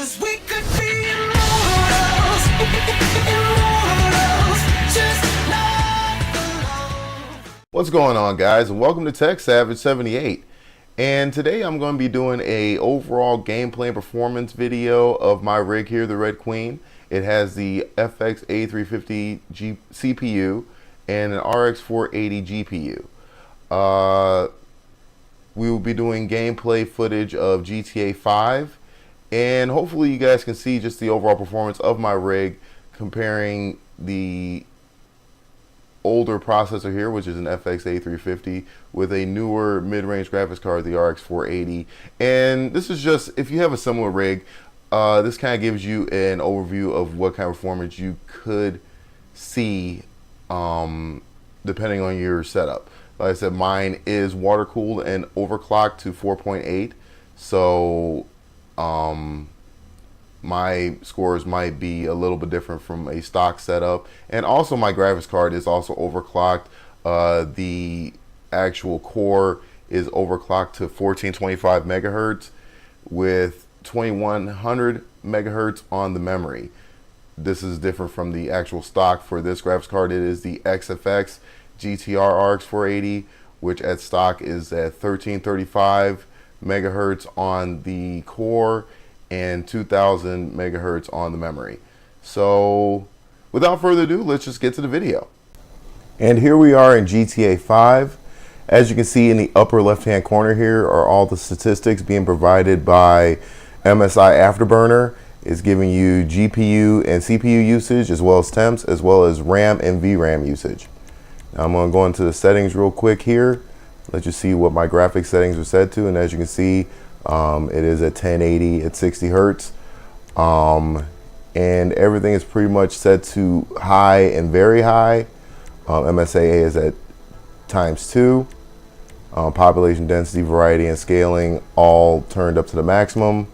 'Cause we could be immortals, immortals, just like alone. What's going on, guys, and welcome to Tech Savage 78. And today I'm going to be doing a overall gameplay and performance video of my rig here, the Red Queen. It has the FX A350 CPU and an RX480 GPU. We will be doing gameplay footage of GTA 5, and hopefully you guys can see just the overall performance of my rig comparing the older processor here, which is an FX A350, with a newer mid-range graphics card, the RX480. And this is just, if you have a similar rig, this kind of gives you an overview of what kind of performance you could see depending on your setup. Like I said, mine is water cooled and overclocked to 4.8, so my scores might be a little bit different from a stock setup. And also my graphics card is also overclocked. The actual core is overclocked to 1425 megahertz with 2100 megahertz on the memory. This is different from the actual stock for this graphics card. It is the XFX GTR RX480, which at stock is at 1335 megahertz on the core and 2000 megahertz on the memory. So without further ado, let's just get to the video. And here we are in GTA 5. As you can see in the upper left hand corner here are all the statistics being provided by MSI Afterburner. It's giving you GPU and CPU usage, as well as temps, as well as RAM and VRAM usage. Now I'm going to go into the settings real quick here, let you see what my graphics settings are set to. And as you can see, it is at 1080 at 60 hertz, and everything is pretty much set to high and very high. MSAA is at ×2. Population density, variety, and scaling all turned up to the maximum.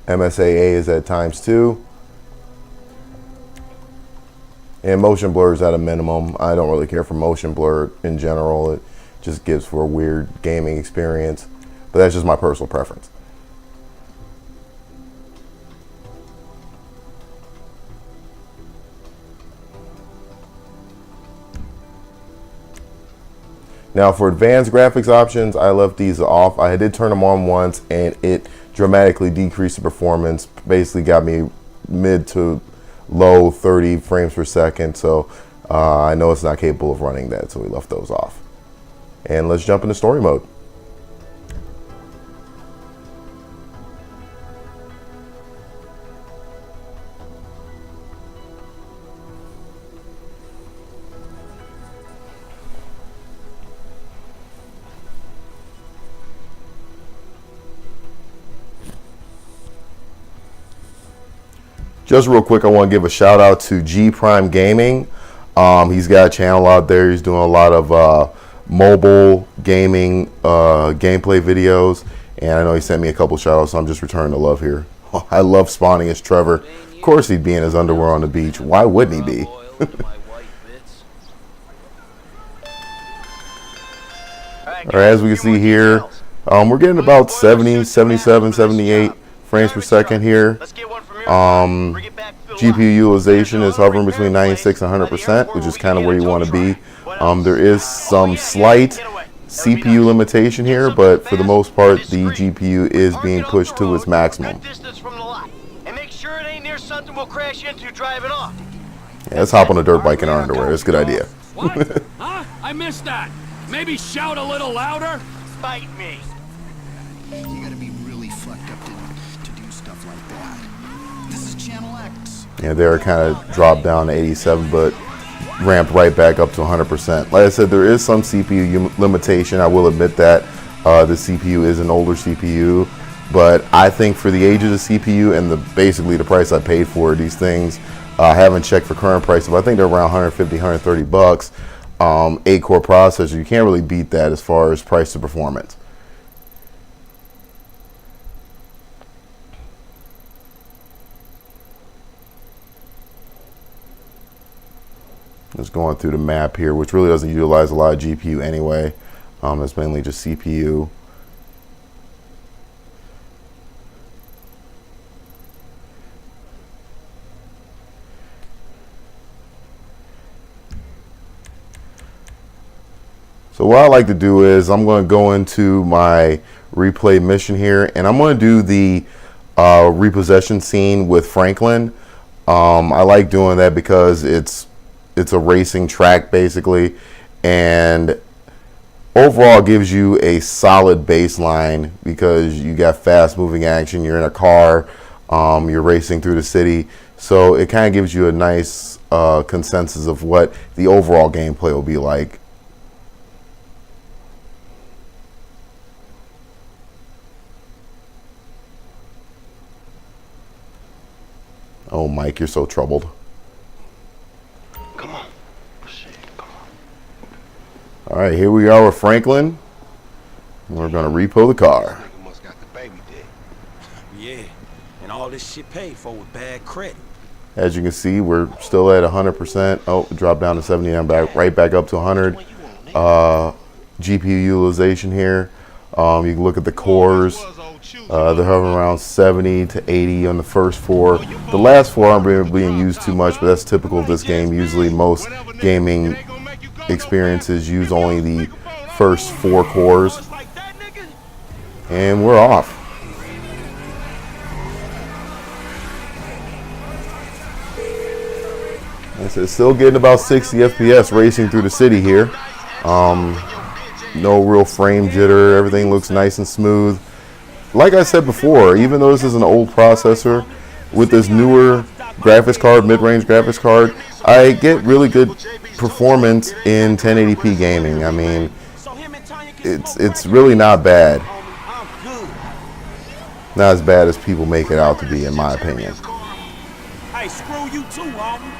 MSAA is at ×2. And motion blur is at a minimum. I don't really care for motion blur in general. It just gives for a weird gaming experience. But that's just my personal preference. Now for advanced graphics options, I left these off. I did turn them on once and it dramatically decreased the performance. Basically got me mid to low 30 frames per second. So I know it's not capable of running that, so we left those off. And let's jump into story mode. Just real quick, I want to give a shout out to G Prime Gaming. He's got a channel out there. He's doing a lot of mobile gaming gameplay videos, and I know he sent me a couple shout outs, so I'm just returning the love here. I love spawning as Trevor. Of course he'd be in his underwear on the beach. Why wouldn't he be? Alright, as we can see here, we're getting about 70, 77, 78 frames per second here. GPU utilization is hovering between 96 and 100%, which is kind of where you want to be. There is some slight CPU limitation here, but for the most part, the GPU is being pushed to its maximum. Yeah, let's hop on a dirt bike in our underwear. That's a good idea. What? Huh? I missed that. Maybe shout a little louder. Bite me. You gotta be really fucked up to do stuff like that. This is Channel X. Yeah, there kind of dropped down to 87, but ramped right back up to 100%. Like I said, there is some CPU limitation. I will admit that the CPU is an older CPU, but I think for the age of the CPU and basically the price I paid for these things, I haven't checked for current prices, but I think they're around 150, 130 bucks. 8-core processor, you can't really beat that as far as price to performance. Just going through the map here, which really doesn't utilize a lot of GPU anyway. It's mainly just CPU. So what I like to do is I'm going to go into my replay mission here, and I'm going to do the repossession scene with Franklin. I like doing that because it's a racing track basically, and overall it gives you a solid baseline because you got fast moving action, you're in a car, you're racing through the city, so it kind of gives you a nice consensus of what the overall gameplay will be like. Oh, Mike, you're so troubled. Come on. Shit, come on. All right, here we are with Franklin. We're going to repo the car. Nigga must got the baby dick. Yeah, and all this shit paid for with bad credit. As you can see, we're still at 100%. Oh, it dropped down to 70. I'm back, right back up to 100. GPU utilization here. You can look at the cores. They're hovering around 70 to 80 on the first 4. The last 4 aren't really being used too much, but that's typical of this game. Usually most gaming experiences use only the first 4 cores. And we're off. It's still getting about 60 FPS racing through the city here. No real frame jitter. Everything looks nice and smooth. Like I said before, even though this is an old processor, with this newer graphics card, mid-range graphics card, I get really good performance in 1080p gaming. I mean, it's really not bad. Not as bad as people make it out to be, in my opinion.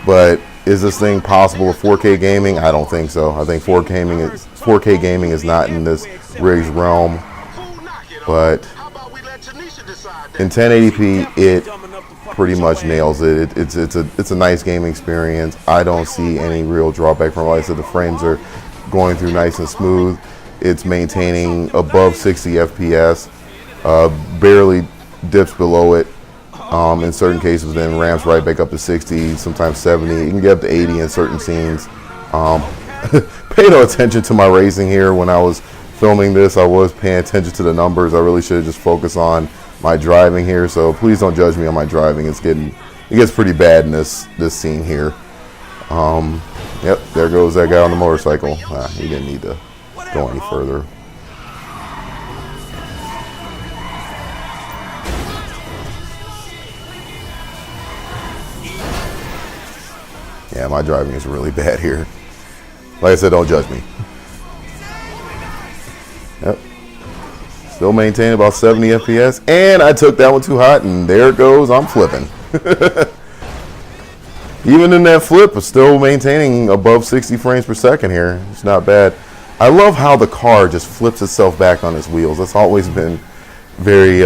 But is this thing possible with 4K gaming? I don't think so. I think 4K gaming is not in this rig's realm. But in 1080p, it pretty much nails it. It's a nice gaming experience. I don't see any real drawback from it. Like I said, the frames are going through nice and smooth. It's maintaining above 60 FPS, barely dips below it. In certain cases, then ramps right back up to 60, sometimes 70. You can get up to 80 in certain scenes. Pay no attention to my racing here when I was filming this. I was paying attention to the numbers. I really should have just focused on my driving here. So please don't judge me on my driving. It gets pretty bad in this scene here. Yep, there goes that guy on the motorcycle. He didn't need to go any further. Yeah, my driving is really bad here. Like I said, don't judge me. Yep. Still maintaining about 70 FPS. And I took that one too hot, and there it goes. I'm flipping. Even in that flip, it's still maintaining above 60 frames per second here. It's not bad. I love how the car just flips itself back on its wheels. That's always been very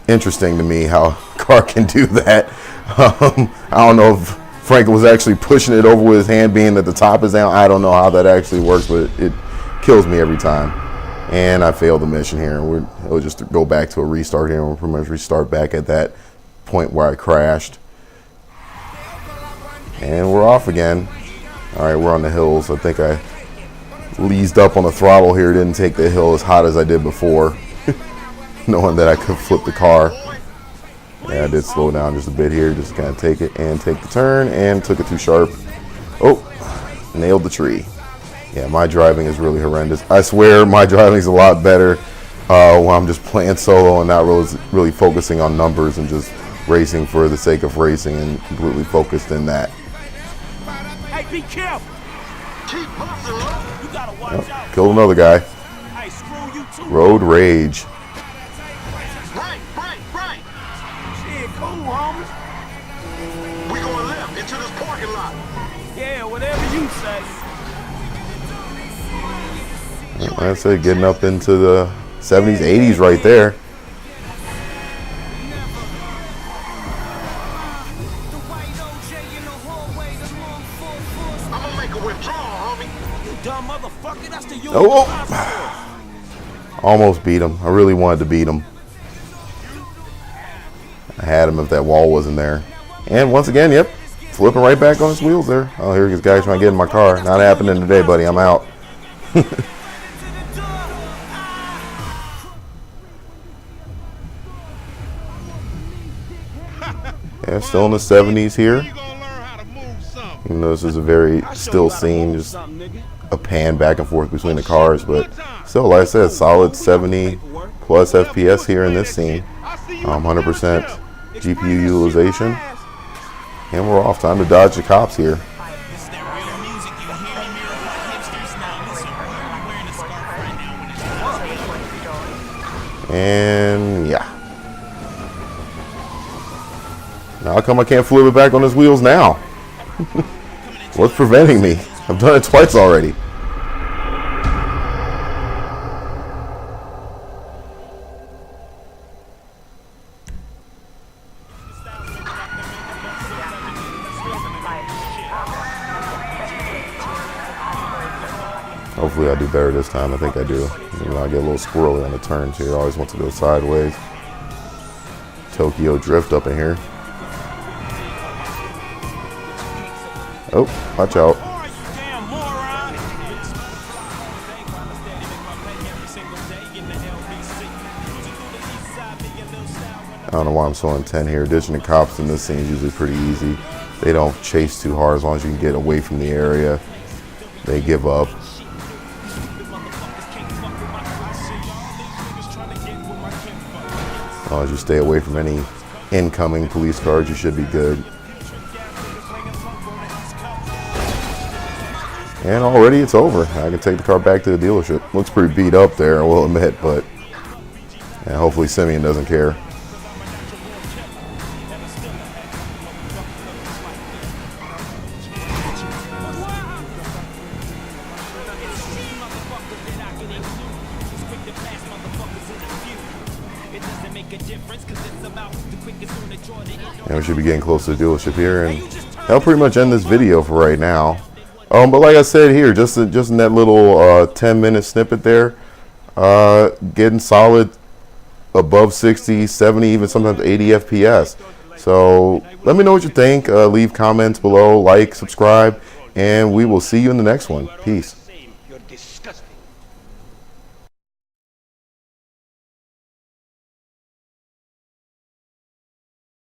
interesting to me, how a car can do that. I don't know if Franklin was actually pushing it over with his hand, being that the top is down. I don't know how that actually works, but it kills me every time. And I failed the mission here. It'll just go back to a restart here. We'll pretty much restart back at that point where I crashed. And we're off again. All right, we're on the hills. I think I eased up on the throttle here. Didn't take the hill as hot as I did before, knowing that I could flip the car. Yeah, I did slow down just a bit here, just kind of take it and take the turn, and took it too sharp. Oh, nailed the tree. Yeah, my driving is really horrendous. I swear my driving is a lot better when I'm just playing solo and not really focusing on numbers and just racing for the sake of racing and completely focused in that. Hey, be careful. Keep busting, low. You gotta watch out. Killed another guy. Hey, screw you too. Road rage. Right. Shit, cool, homies. We going left into this parking lot. Yeah, whatever you say. That's it, getting up into the 70s, 80s right there. I'm gonna make a withdrawal, homie. You dumb motherfucker, that's the you. Oh, almost beat him. I really wanted to beat him. I had him if that wall wasn't there. And once again, yep, flipping right back on his wheels there. Oh, here this guy trying to get in my car. Not happening today, buddy. I'm out. Yeah, still in the 70s here. You know, this is a very still scene, just a pan back and forth between the cars, but still, like I said, solid 70 plus FPS here in this scene. 100% GPU utilization, and we're off. Time to dodge the cops here. And yeah. Now how come I can't flip it back on his wheels now? What's preventing me? I've done it twice already. Hopefully I do better this time. I think I do. You know, I get a little squirrely on the turns here. I always want to go sideways. Tokyo drift up in here. Oh, watch out. I don't know why I'm so intent here. Ditching the cops in this scene is usually pretty easy. They don't chase too hard as long as you can get away from the area. They give up. As long as you stay away from any incoming police cars, you should be good. And already it's over. I can take the car back to the dealership. Looks pretty beat up there, I will admit, but yeah, hopefully Simeon doesn't care. And we should be getting close to the dealership here, and that'll pretty much end this video for right now. But like I said here, just in that little 10-minute snippet there, getting solid above 60, 70, even sometimes 80 FPS. So let me know what you think. Leave comments below, like, subscribe, and we will see you in the next one. Peace.